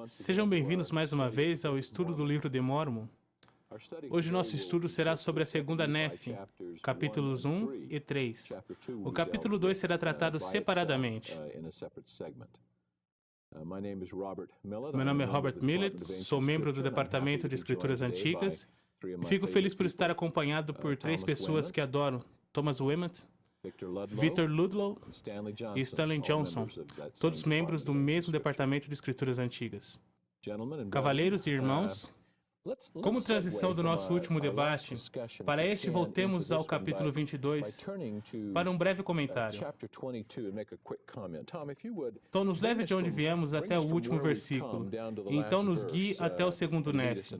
Sejam bem-vindos mais uma vez ao estudo do livro de Mórmon. Hoje nosso estudo será sobre a segunda Nefe, capítulos 1 e 3. O capítulo 2 será tratado separadamente. Meu nome é Robert Millett, sou membro do Departamento de Escrituras Antigas e fico feliz por estar acompanhado por três pessoas que adoro: Thomas Wimett, Victor Ludlow e Stanley Johnson, todos membros do mesmo Departamento de Escrituras Antigas. Cavalheiros e irmãos, como transição do nosso último debate, para este voltemos ao capítulo 22 para um breve comentário. Tom, nos leve de onde viemos até o último versículo, e então nos guie até o segundo Nefe.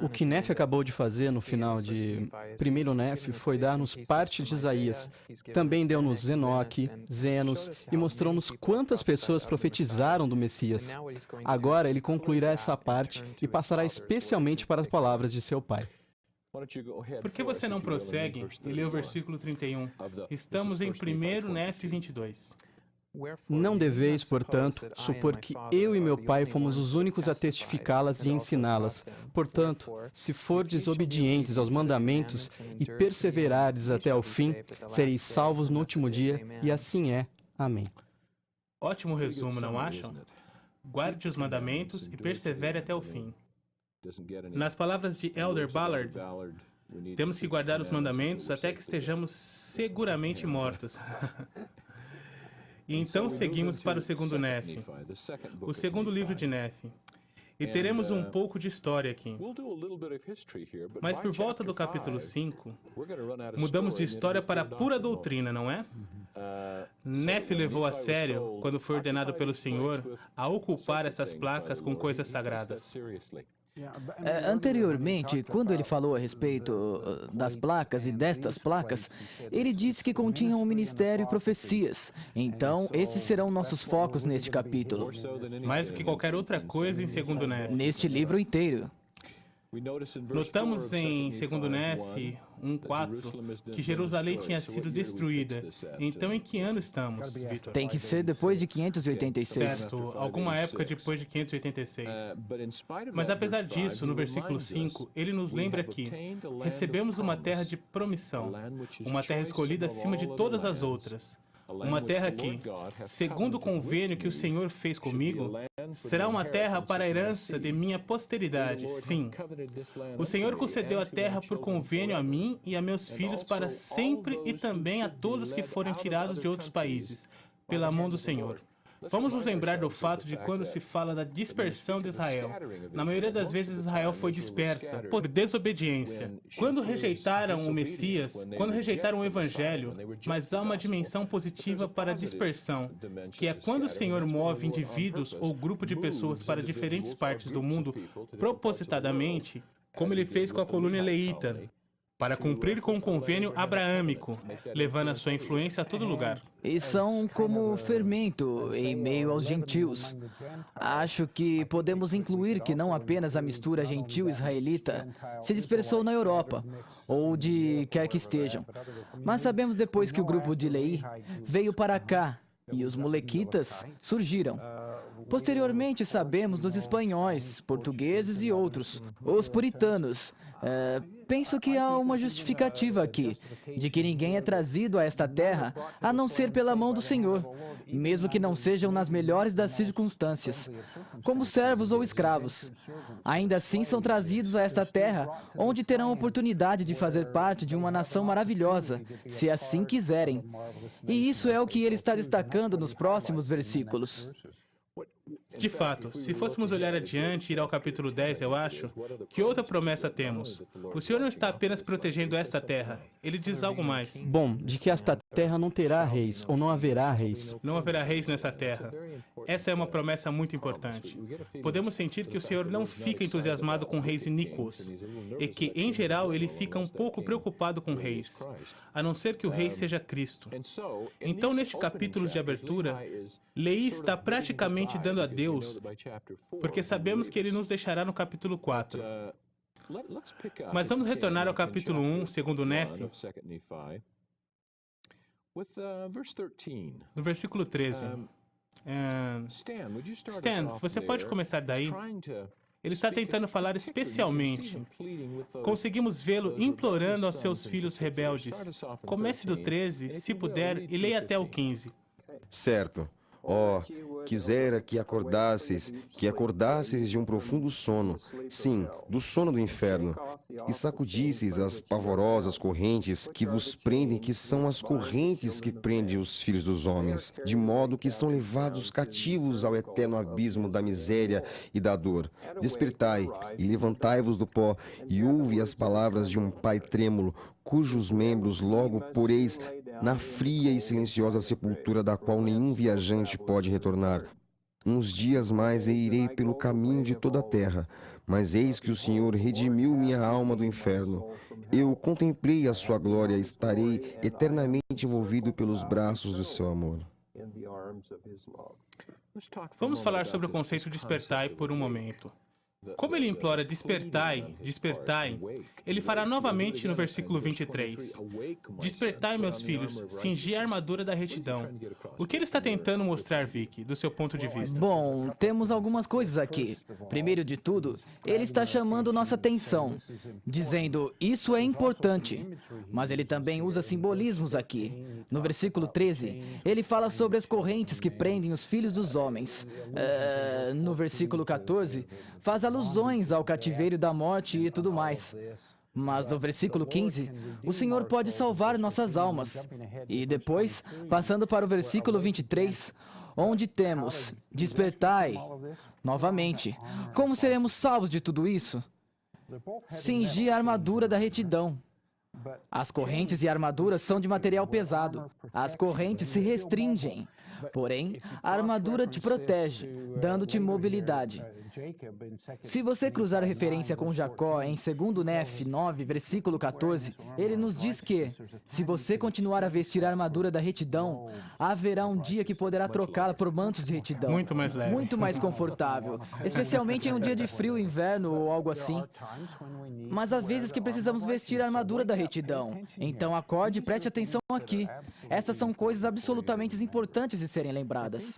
O que Nefe acabou de fazer no final de primeiro Nefe foi dar-nos parte de Isaías. Também deu-nos Enoque, Zenos e mostrou-nos quantas pessoas profetizaram do Messias. Agora ele concluirá essa parte e passará especialmente para as palavras de seu pai. Por que você não prossegue e lê o versículo 31? Estamos em 1 Nefe 22. Não deveis, portanto, supor que eu e meu pai fomos os únicos a testificá-las e ensiná-las. Portanto, se fordes obedientes aos mandamentos e perseverardes até ao fim, sereis salvos no último dia, e assim é. Amém. Ótimo resumo, não acham? Guarde os mandamentos e persevere até o fim. Nas palavras de Elder Ballard, temos que guardar os mandamentos até que estejamos seguramente mortos. E então seguimos para o segundo Nefe, o segundo livro de Nefe. E teremos um pouco de história aqui. Mas por volta do capítulo 5, mudamos de história para pura doutrina, não é? Nefe levou a sério, quando foi ordenado pelo Senhor, a ocupar essas placas com coisas sagradas. Anteriormente, quando ele falou a respeito das placas e destas placas, ele disse que continham o ministério e profecias. Então, esses serão nossos focos neste capítulo. Mais do que qualquer outra coisa em 2 Nefe. Neste livro inteiro. Notamos em 2 Nefe 1:4 que Jerusalém tinha sido destruída. Então, em que ano estamos, Victor? Tem que ser depois de 586. Certo, alguma época depois de 586. Mas apesar disso, no versículo 5, ele nos lembra que recebemos uma terra de promissão, uma terra escolhida acima de todas as outras. Uma terra que, segundo o convênio que o Senhor fez comigo, será uma terra para a herança de minha posteridade. Sim, o Senhor concedeu a terra por convênio a mim e a meus filhos para sempre e também a todos que forem tirados de outros países, pela mão do Senhor. Vamos nos lembrar do fato de quando se fala da dispersão de Israel. Na maioria das vezes, Israel foi dispersa por desobediência. Quando rejeitaram o Messias, quando rejeitaram o Evangelho, mas há uma dimensão positiva para a dispersão, que é quando o Senhor move indivíduos ou grupo de pessoas para diferentes partes do mundo propositadamente, como ele fez com a colônia leíta, para cumprir com o convênio abraâmico, levando a sua influência a todo lugar. E são como fermento em meio aos gentios. Acho que podemos incluir que não apenas a mistura gentil-israelita se dispersou na Europa, ou de quer que estejam, mas sabemos depois que o grupo de Leí veio para cá e os molequitas surgiram. Posteriormente, sabemos dos espanhóis, portugueses e outros, os puritanos. Penso que há uma justificativa aqui, de que ninguém é trazido a esta terra a não ser pela mão do Senhor, mesmo que não sejam nas melhores das circunstâncias, como servos ou escravos. Ainda assim são trazidos a esta terra, onde terão a oportunidade de fazer parte de uma nação maravilhosa, se assim quiserem. E isso é o que ele está destacando nos próximos versículos. De fato, se fôssemos olhar adiante e ir ao capítulo 10, eu acho, que outra promessa temos? O Senhor não está apenas protegendo esta terra, ele diz algo mais. Bom, de que esta terra não terá reis, ou não haverá reis. Não haverá reis nessa terra. Essa é uma promessa muito importante. Podemos sentir que o Senhor não fica entusiasmado com reis iníquos, e que, em geral, ele fica um pouco preocupado com reis, a não ser que o rei seja Cristo. Então, neste capítulo de abertura, Leí está praticamente dando a Deus, porque sabemos que ele nos deixará no capítulo 4. Mas vamos retornar ao capítulo 1, segundo Nefe, no versículo 13. Stan, você pode começar daí? Ele está tentando falar especialmente. Conseguimos vê-lo implorando aos seus filhos rebeldes. Comece do 13, se puder, e leia até o 15. Certo. Oh, quisera que acordasseis de um profundo sono, sim, do sono do inferno, e sacudisseis as pavorosas correntes que vos prendem, que são as correntes que prendem os filhos dos homens, de modo que são levados cativos ao eterno abismo da miséria e da dor. Despertai e levantai-vos do pó, e ouve as palavras de um pai trêmulo, cujos membros logo poreis na fria e silenciosa sepultura da qual nenhum viajante pode retornar. Uns dias mais e irei pelo caminho de toda a terra, mas eis que o Senhor redimiu minha alma do inferno. Eu contemplei a sua glória, estarei eternamente envolvido pelos braços do seu amor. Vamos falar sobre o conceito despertai por um momento. Como ele implora despertai, despertai, ele fará novamente no versículo 23. Despertai, meus filhos, cingi a armadura da retidão. O que ele está tentando mostrar, Vicky, do seu ponto de vista? Bom, temos algumas coisas aqui. Primeiro de tudo, ele está chamando nossa atenção, dizendo, isso é importante. Mas ele também usa simbolismos aqui. No versículo 13, ele fala sobre as correntes que prendem os filhos dos homens. No versículo 14, faz alusões ao cativeiro da morte e tudo mais. Mas no versículo 15, o Senhor pode salvar nossas almas. E depois, passando para o versículo 23, onde temos, despertai, novamente. Como seremos salvos de tudo isso? Cingi a armadura da retidão. As correntes e armaduras são de material pesado. As correntes se restringem. Porém, a armadura te protege, dando-te mobilidade. Se você cruzar a referência com Jacó em 2 Nef 9, versículo 14, ele nos diz que, se você continuar a vestir a armadura da retidão, haverá um dia que poderá trocá-la por mantos de retidão. Muito mais leve. Muito mais confortável, especialmente em um dia de frio, inverno ou algo assim. Mas há vezes que precisamos vestir a armadura da retidão. Então acorde e preste atenção aqui. Essas são coisas absolutamente importantes de serem lembradas.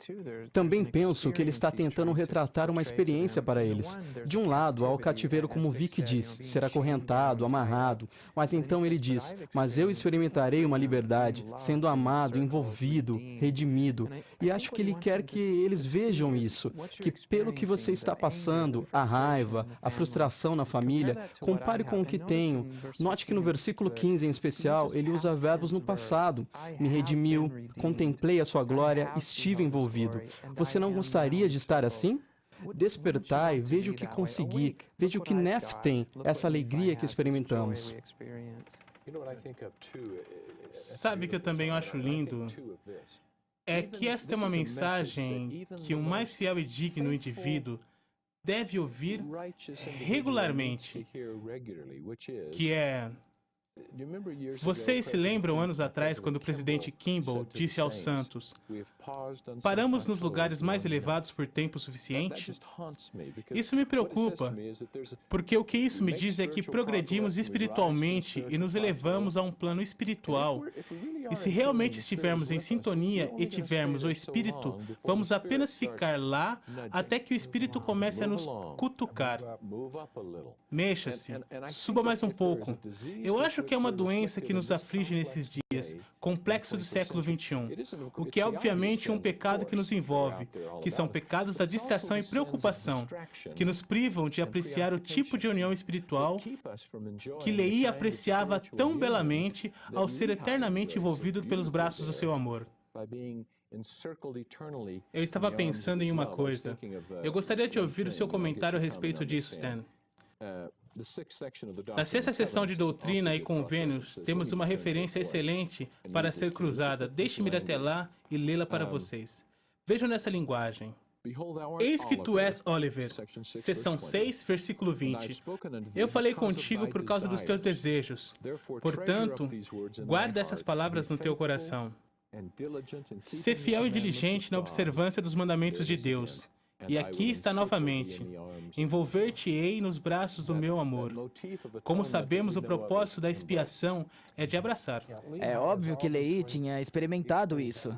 Também penso que ele está tentando retratar uma experiência para eles. De um lado, há o cativeiro, como Vicky diz, ser acorrentado, amarrado. Mas então ele diz, mas eu experimentarei uma liberdade, sendo amado, envolvido, redimido. E acho que ele quer que eles vejam isso, que pelo que você está passando, a raiva, a frustração na família, compare com o que tenho. Note que no versículo 15 em especial, ele usa verbos no passado. Me redimiu, contemplei a sua glória, estive envolvido. Você não gostaria de estar assim? Despertai, veja o que consegui, veja o que Nef tem, essa alegria que experimentamos. Sabe que eu também acho lindo? É que esta é uma mensagem que o mais fiel e digno indivíduo deve ouvir regularmente, que é... Vocês se lembram anos atrás quando o presidente Kimball disse aos santos, paramos nos lugares mais elevados por tempo suficiente? Isso me preocupa, porque o que isso me diz é que progredimos espiritualmente e nos elevamos a um plano espiritual. E se realmente estivermos em sintonia e tivermos o Espírito, vamos apenas ficar lá até que o Espírito comece a nos cutucar. Mexa-se, suba mais um pouco. Eu acho que é uma doença que nos aflige nesses dias, complexo do século XXI, o que é obviamente um pecado que nos envolve, que são pecados da distração e preocupação, que nos privam de apreciar o tipo de união espiritual que Leí apreciava tão belamente ao ser eternamente envolvido pelos braços do seu amor. Eu estava pensando em uma coisa. Eu gostaria de ouvir o seu comentário a respeito disso, Stan. Na sexta seção de Doutrina e Convênios, temos uma referência excelente para ser cruzada. Deixe-me ir até lá e lê-la para vocês. Vejam nessa linguagem. Eis que tu és Oliver, seção 6, versículo 20. Eu falei contigo por causa dos teus desejos. Portanto, guarda essas palavras no teu coração. Sê fiel e diligente na observância dos mandamentos de Deus. E aqui está novamente: envolver-te-ei nos braços do meu amor. Como sabemos, o propósito da expiação é de abraçar. É óbvio que Leí tinha experimentado isso.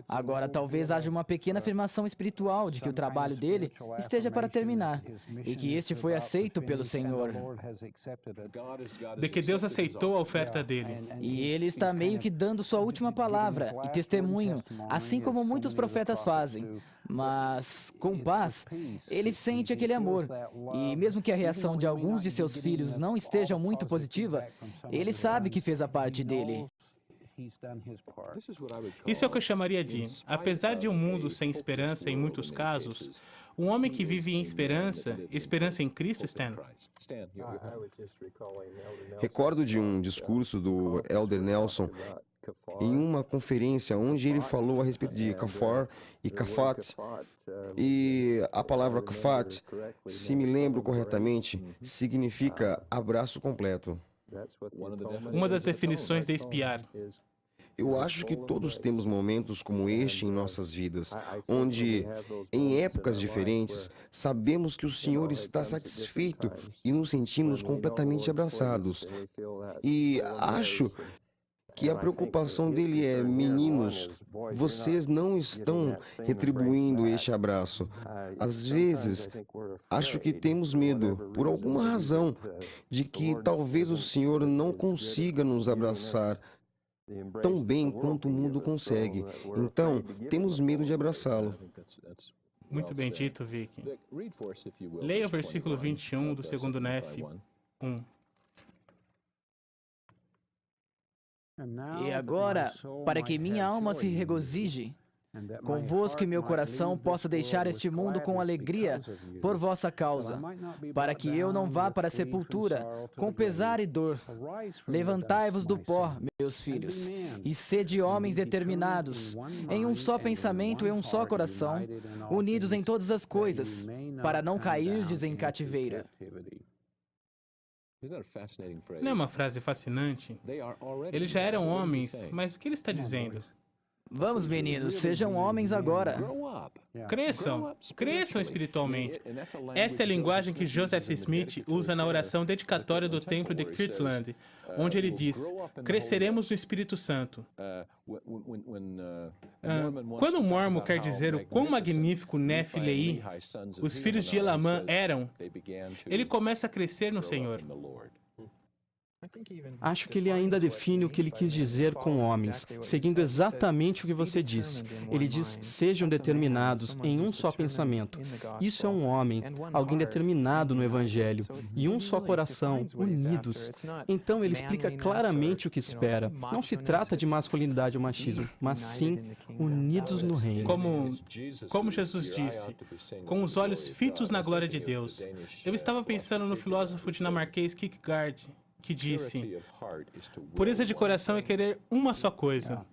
Agora, talvez haja uma pequena afirmação espiritual de que o trabalho dele esteja para terminar e que este foi aceito pelo Senhor. De que Deus aceitou a oferta dele. E ele está meio que dando sua última palavra e testemunho, assim como muitos profetas fazem. Mas, com paz, ele sente aquele amor. E mesmo que a reação de alguns de seus filhos não esteja muito positiva, ele sabe que fez a parte dele. Isso é o que eu chamaria de, apesar de um mundo sem esperança em muitos casos, um homem que vive em esperança em Cristo, Stan. Recordo de um discurso do Elder Nelson em uma conferência onde ele falou a respeito de Kafar e Kafat. E a palavra Kafat, se me lembro corretamente, significa abraço completo. Uma das definições de espiar. Eu acho que todos temos momentos como este em nossas vidas, onde, em épocas diferentes, sabemos que o Senhor está satisfeito e nos sentimos completamente abraçados. E acho que a preocupação dele é: meninos, vocês não estão retribuindo este abraço. Às vezes, acho que temos medo, por alguma razão, de que talvez o Senhor não consiga nos abraçar tão bem quanto o mundo consegue. Então, temos medo de abraçá-lo. Muito bem dito, Vicky. Leia o versículo 21 do segundo Nef 1. E agora, para que minha alma se regozije, convosco e meu coração possa deixar este mundo com alegria por vossa causa, para que eu não vá para a sepultura com pesar e dor. Levantai-vos do pó, meus filhos, e sede homens determinados, em um só pensamento e um só coração, unidos em todas as coisas, para não cairdes em cativeiro. Não é uma frase fascinante? Eles já eram homens, mas o que ele está dizendo? Vamos, meninos, sejam homens agora. Cresçam espiritualmente. Esta é a linguagem que Joseph Smith usa na oração dedicatória do templo de Kirtland, onde ele diz: cresceremos no Espírito Santo. Quando o Mormon quer dizer o quão magnífico Nef e Leí, os filhos de Elamã, eram, ele começa a crescer no Senhor. Acho que ele ainda define o que ele quis dizer com homens, seguindo exatamente o que você disse. Ele diz: sejam determinados em um só pensamento. Isso é um homem, alguém determinado no Evangelho, e um só coração, unidos. Então ele explica claramente o que espera. Não se trata de masculinidade ou machismo, mas sim unidos no reino. Como Jesus disse, com os olhos fitos na glória de Deus. Eu estava pensando no filósofo dinamarquês Kierkegaard, que disse: pureza de coração é querer uma só coisa.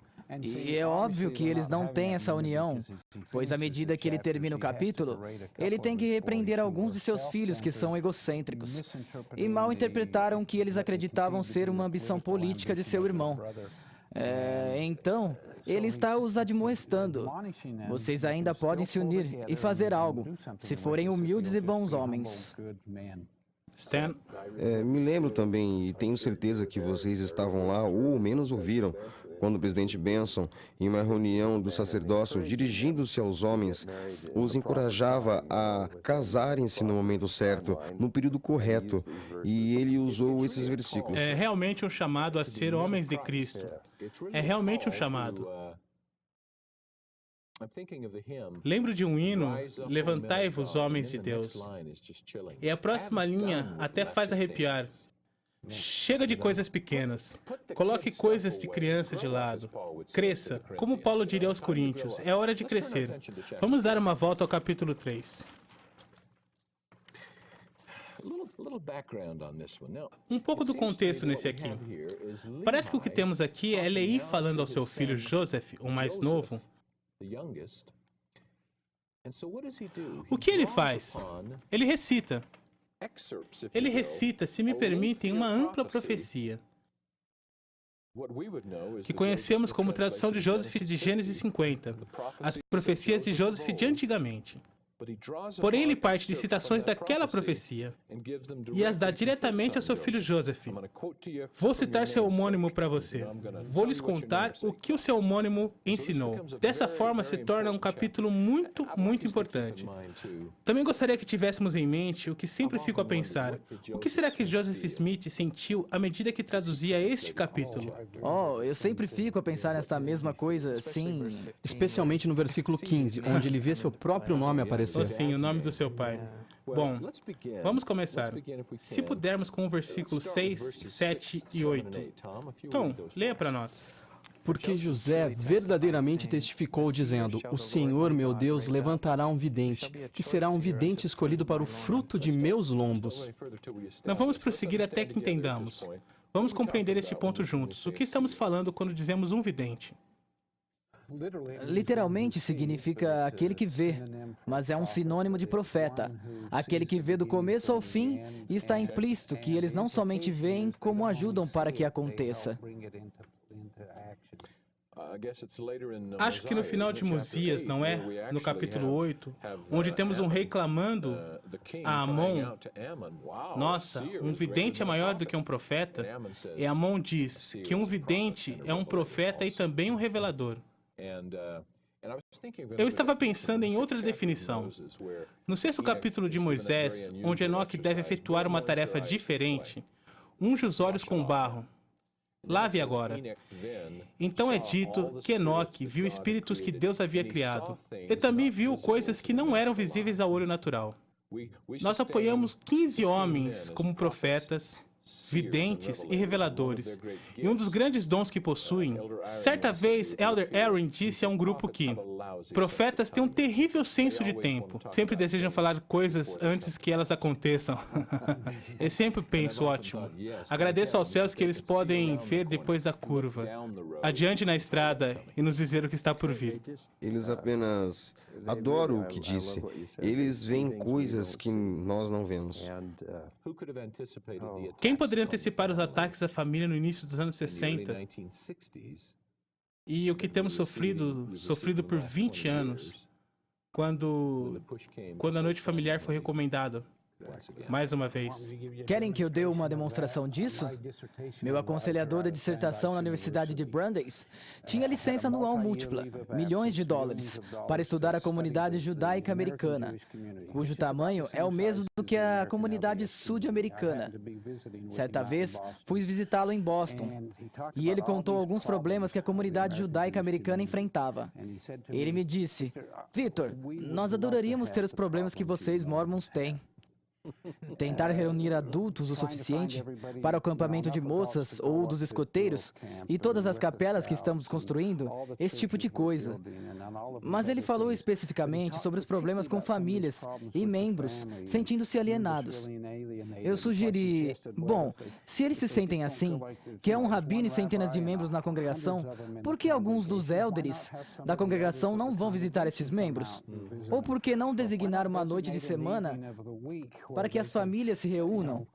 E é óbvio que eles não têm essa união, pois à medida que ele termina o capítulo, ele tem que repreender alguns de seus filhos que são egocêntricos e mal interpretaram que eles acreditavam ser uma ambição política de seu irmão. Então, ele está os admoestando. Vocês ainda podem se unir e fazer algo, se forem humildes e bons homens. Stan? Me lembro também, e tenho certeza que vocês estavam lá, ou ao menos ouviram, quando o presidente Benson, em uma reunião do sacerdócio, dirigindo-se aos homens, os encorajava a casarem-se no momento certo, no período correto, e ele usou esses versículos. É realmente um chamado a ser homens de Cristo. É realmente um chamado. Lembro de um hino, levantai-vos, homens de Deus. E a próxima linha até faz arrepiar. Chega de coisas pequenas. Coloque coisas de criança de lado. Cresça. Como Paulo diria aos Coríntios, é hora de crescer. Vamos dar uma volta ao capítulo 3. Um pouco do contexto nesse aqui. Parece que o que temos aqui é Leí falando ao seu filho Joseph, o mais novo. O que ele faz? Ele recita. Ele recita, se me permitem, uma ampla profecia, que conhecemos como tradução de Joseph de Gênesis 50, as profecias de Joseph de antigamente. Porém, ele parte de citações daquela profecia e as dá diretamente ao seu filho Joseph. Vou citar seu homônimo para você. Vou lhes contar o que o seu homônimo ensinou. Dessa forma, se torna um capítulo muito, muito importante. Também gostaria que tivéssemos em mente o que sempre fico a pensar. O que será que Joseph Smith sentiu à medida que traduzia este capítulo? Oh, eu sempre fico a pensar nesta mesma coisa, sim. Especialmente no versículo 15, onde ele vê seu próprio nome aparecer. Oh, sim, o nome do seu pai. Bom, vamos começar. Se pudermos com o versículo 6, 7 e 8. Tom, leia para nós. Porque José verdadeiramente testificou, dizendo: O Senhor, meu Deus, levantará um vidente, que será um vidente escolhido para o fruto de meus lombos. Não vamos prosseguir até que entendamos. Vamos compreender este ponto juntos. O que estamos falando quando dizemos um vidente? Literalmente significa aquele que vê, mas é um sinônimo de profeta. Aquele que vê do começo ao fim, e está implícito que eles não somente veem, como ajudam para que aconteça. Acho que no final de Mosias, não é? No capítulo 8, onde temos um rei clamando a Amon. Nossa, um vidente é maior do que um profeta? E Amon diz que um vidente é um profeta e também um revelador. Eu estava pensando em outra definição. No 6º capítulo de Moisés, onde Enoque deve efetuar uma tarefa diferente, unge os olhos com barro. Lave agora. Então é dito que Enoque viu espíritos que Deus havia criado. E também viu coisas que não eram visíveis ao olho natural. Nós apoiamos 15 homens como profetas, videntes e reveladores. E um dos grandes dons que possuem, certa vez Elder Aaron disse a um grupo que profetas têm um terrível senso de tempo. Sempre desejam falar coisas antes que elas aconteçam. Eu sempre penso, ótimo. Agradeço aos céus que eles podem ver depois da curva, adiante na estrada e nos dizer o que está por vir. Eles apenas adoram o que disse. Eles veem coisas que nós não vemos. Quem poderia antecipar os ataques à família no início dos anos 60? E o que temos sofrido por 20 anos, quando a noite familiar foi recomendada? Mais uma vez. Querem que eu dê uma demonstração disso? Meu aconselhador de dissertação na Universidade de Brandeis tinha licença anual múltipla, milhões de dólares, para estudar a comunidade judaica americana, cujo tamanho é o mesmo do que a comunidade sud-americana. Certa vez, fui visitá-lo em Boston, e ele contou alguns problemas que a comunidade judaica americana enfrentava. Ele me disse: Victor, nós adoraríamos ter os problemas que vocês mormons têm. Tentar reunir adultos o suficiente para o acampamento de moças ou dos escoteiros e todas as capelas que estamos construindo, esse tipo de coisa. Mas ele falou especificamente sobre os problemas com famílias e membros sentindo-se alienados. Eu sugeri, bom, se eles se sentem assim, que é um rabino e centenas de membros na congregação, por que alguns dos élderes da congregação não vão visitar esses membros? Ou por que não designar uma noite de semana para que as famílias se reúnam?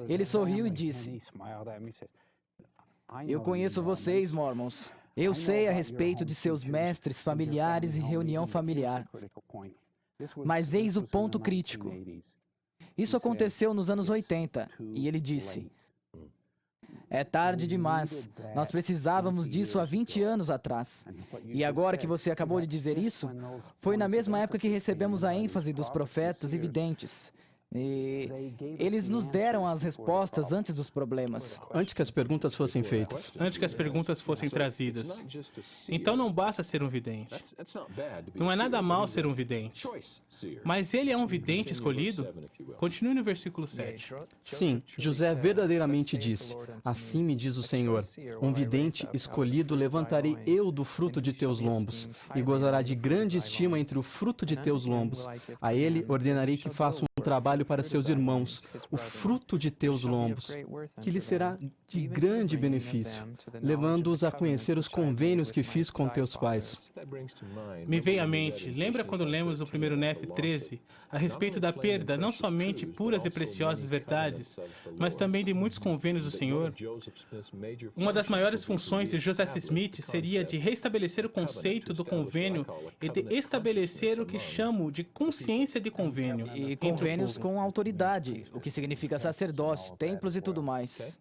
Ele sorriu e disse: Eu conheço vocês, mormons. Eu sei a respeito de seus mestres, familiares e reunião familiar. Mas eis o ponto crítico. Isso aconteceu nos anos 80, e ele disse: É tarde demais. Nós precisávamos disso há 20 anos atrás. E agora que você acabou de dizer isso, foi na mesma época que recebemos a ênfase dos profetas e videntes. E eles nos deram as respostas antes dos problemas. Antes que as perguntas fossem feitas. Antes que as perguntas fossem trazidas. Então não basta ser um vidente. Não é nada mal ser um vidente. Mas ele é um vidente escolhido? Continue no versículo 7. Sim, José verdadeiramente disse: Assim me diz o Senhor, um vidente escolhido levantarei eu do fruto de teus lombos, e gozará de grande estima entre o fruto de teus lombos. A ele ordenarei que faça trabalho para seus irmãos, o fruto de teus lombos, que lhe será de grande benefício, levando-os a conhecer os convênios que fiz com teus pais. Me veio à mente, lembra quando lemos no primeiro Nef 13, a respeito da perda não somente puras e preciosas verdades, mas também de muitos convênios do Senhor? Uma das maiores funções de Joseph Smith seria de restabelecer o conceito do convênio e de estabelecer o que chamo de consciência de convênio. E convênios com autoridade, o que significa sacerdócio, templos e tudo mais.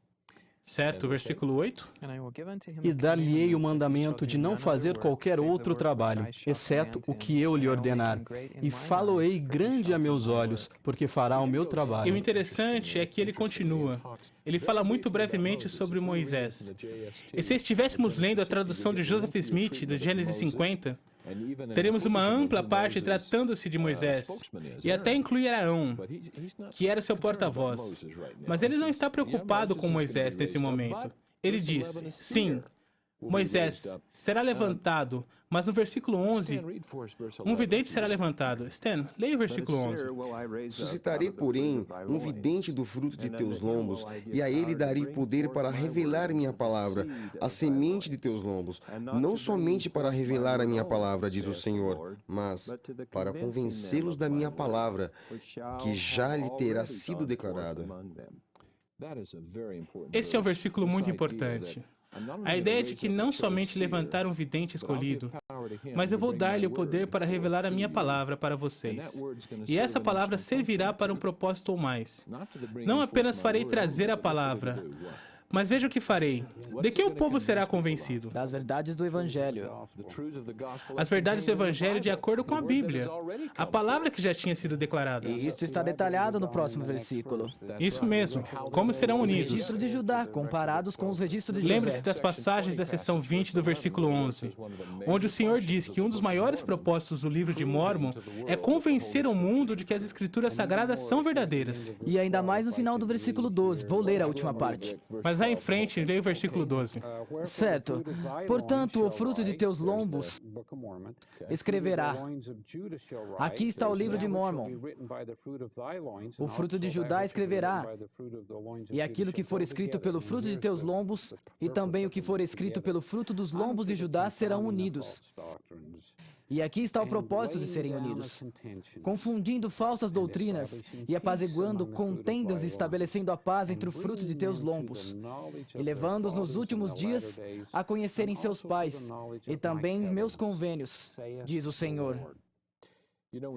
Certo, versículo 8. E dar-lhe-ei o mandamento de não fazer qualquer outro trabalho, exceto o que eu lhe ordenar. E falo-ei grande a meus olhos, porque fará o meu E o trabalho. interessante é que ele continua. Ele fala muito brevemente sobre Moisés. E se estivéssemos lendo a tradução de Joseph Smith, do Gênesis 50, teremos uma ampla parte tratando-se de Moisés, e até incluir Arão, que era seu porta-voz. Mas ele não está preocupado com Moisés nesse momento. Ele diz, sim, Moisés será levantado, mas no versículo 11, um vidente será levantado. Stan, leia o versículo 11. Suscitarei, porém, um vidente do fruto de teus lombos, e a ele darei poder para revelar minha palavra, a semente de teus lombos, não somente para revelar a minha palavra, diz o Senhor, mas para convencê-los da minha palavra, que já lhe terá sido declarada. Este é um versículo muito importante. A ideia é de que não somente levantar um vidente escolhido, mas eu vou dar-lhe o poder para revelar a minha palavra para vocês. E essa palavra servirá para um propósito ou mais. Não apenas farei trazer a palavra, mas veja o que farei. De que o povo será convencido? Das verdades do Evangelho. As verdades do Evangelho de acordo com a Bíblia, a palavra que já tinha sido declarada. E isso está detalhado no próximo versículo. Isso mesmo. Como serão Os unidos? registros de Judá, comparados com os registros de José. Lembre-se das passagens da seção 20 do versículo 11, onde o Senhor diz que um dos maiores propósitos do livro de Mórmon é convencer o mundo de que as escrituras sagradas são verdadeiras. E ainda mais no final do versículo 12. Vou ler a última parte. Mas lá em frente, leia o versículo 12. Certo. Portanto, o fruto de teus lombos escreverá. Aqui está o livro de Mórmon. O fruto de Judá escreverá. E aquilo que for escrito pelo fruto de teus lombos, e também o que for escrito pelo fruto dos lombos de Judá serão unidos. E aqui está o propósito de serem unidos, confundindo falsas doutrinas e apaziguando contendas e estabelecendo a paz entre o fruto de teus lombos, e levando-os nos últimos dias a conhecerem seus pais, e também meus convênios, diz o Senhor.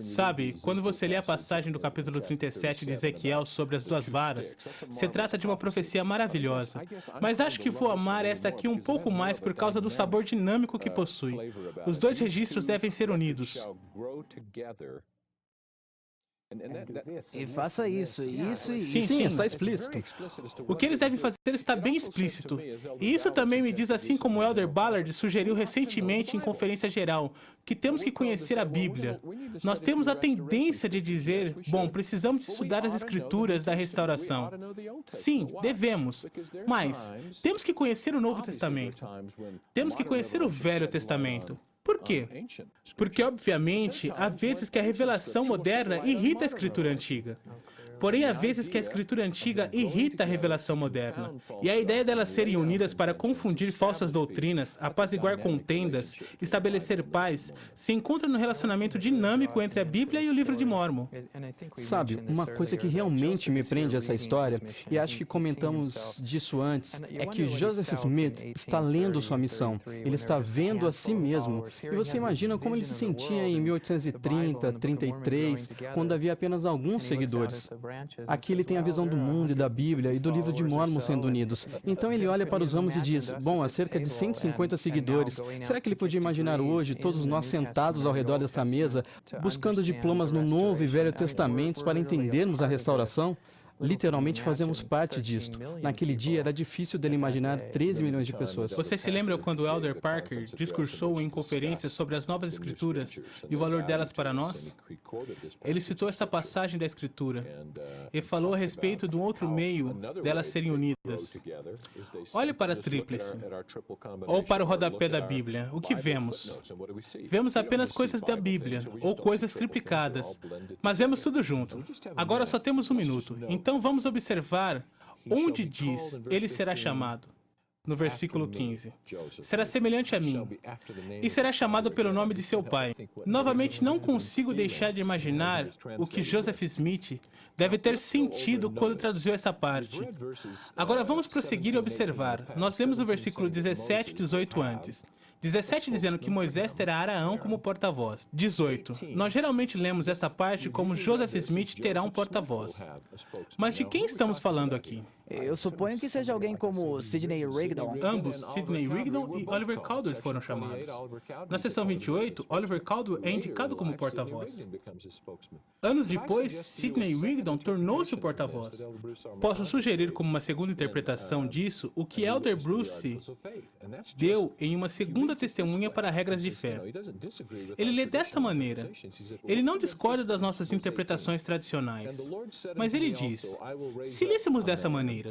Sabe, quando você lê a passagem do capítulo 37 de Ezequiel sobre as duas varas, se trata de uma profecia maravilhosa. Mas acho que vou amar esta aqui um pouco mais por causa do sabor dinâmico que possui. Os dois registros devem ser unidos. E faça isso, isso e isso. Sim, está explícito. O que eles devem fazer está bem explícito. E isso também me diz, assim como o Elder Ballard sugeriu recentemente em conferência geral, que temos que conhecer a Bíblia. Nós temos a tendência de dizer, bom, precisamos estudar as Escrituras da restauração. Sim, devemos. Mas temos que conhecer o Novo Testamento. Temos que conhecer o Velho Testamento. Por quê? Porque, obviamente, há vezes que a revelação moderna irrita a Escritura antiga. Porém, há vezes que a Escritura antiga irrita a revelação moderna. E a ideia delas serem unidas para confundir falsas doutrinas, apaziguar contendas, estabelecer paz, se encontra no relacionamento dinâmico entre a Bíblia e o livro de Mórmon. Sabe, uma coisa que realmente me prende a essa história, e acho que comentamos disso antes, é que Joseph Smith está lendo sua missão. Ele está vendo a si mesmo. E você imagina como ele se sentia em 1830, 33, quando havia apenas alguns seguidores. Aqui ele tem a visão do mundo e da Bíblia e do livro de Mórmon sendo unidos. Então ele olha para os ramos e diz, bom, há cerca de 150 seguidores. Será que ele podia imaginar hoje todos nós sentados ao redor desta mesa, buscando diplomas no Novo e Velho Testamentos para entendermos a restauração? Literalmente fazemos parte disto. Naquele dia era difícil dele imaginar 13 milhões de pessoas. Você se lembra quando o Elder Parker discursou em conferências sobre as novas escrituras e o valor delas para nós? Ele citou essa passagem da escritura e falou a respeito de um outro meio delas serem unidas. Olhe para a tríplice, ou para o rodapé da Bíblia. O que vemos? Vemos apenas coisas da Bíblia, ou coisas triplicadas, mas vemos tudo junto. Agora só temos um minuto, então vamos observar onde diz, ele será chamado. No versículo 15. Será semelhante a mim, e será chamado pelo nome de seu pai. Novamente, não consigo deixar de imaginar o que Joseph Smith deve ter sentido quando traduziu essa parte. Agora vamos prosseguir e observar. Nós lemos o versículo 17 e 18 antes. 17 dizendo que Moisés terá Araão como porta-voz. 18. Nós geralmente lemos essa parte como Joseph Smith terá um porta-voz. Mas de quem estamos falando aqui? Eu suponho que seja alguém como Sidney Rigdon. Ambos, Sidney Rigdon e Oliver Cowdery foram chamados. Na seção 28, Oliver Cowdery é indicado como porta-voz. Anos depois, Sidney Rigdon tornou-se o porta-voz. Posso sugerir como uma segunda interpretação disso o que Elder Bruce deu em uma segunda testemunha para regras de fé. Ele lê desta maneira. Ele não discorda das nossas interpretações tradicionais, mas ele diz, se lêssemos dessa maneira,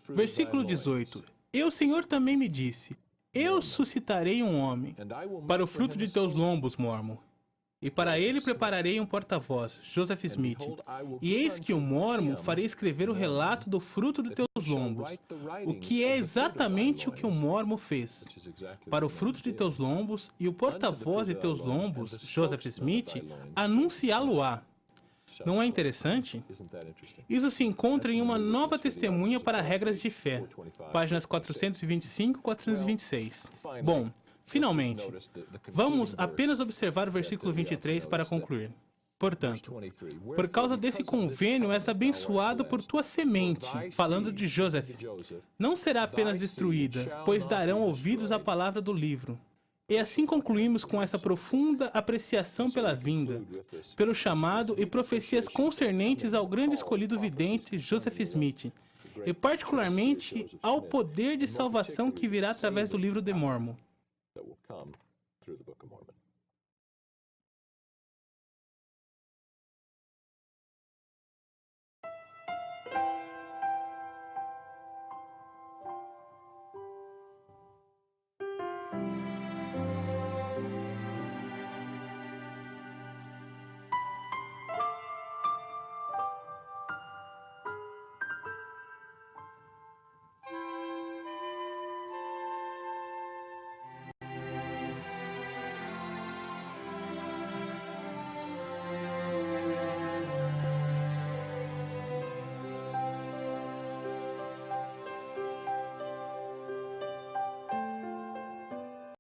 versículo 18, Eu, Senhor, também me disse, eu suscitarei um homem para o fruto de teus lombos, Mormon, e para ele prepararei um porta-voz, Joseph Smith. E eis que o Mormon farei escrever o relato do fruto de teus lombos, o que é exatamente o que o Mormon fez. Para o fruto de teus lombos e o porta-voz de teus lombos, Joseph Smith, anunciá-lo-á. Não é interessante? Isso se encontra em uma nova testemunha para regras de fé, páginas 425 e 426. Bom, finalmente, vamos apenas observar o versículo 23 para concluir. Portanto, por causa desse convênio és abençoado por tua semente, falando de Joseph. Não será apenas destruída, pois darão ouvidos à palavra do livro. E assim concluímos com essa profunda apreciação pela vinda, pelo chamado e profecias concernentes ao grande escolhido vidente Joseph Smith, e particularmente ao poder de salvação que virá através do livro de Mormon.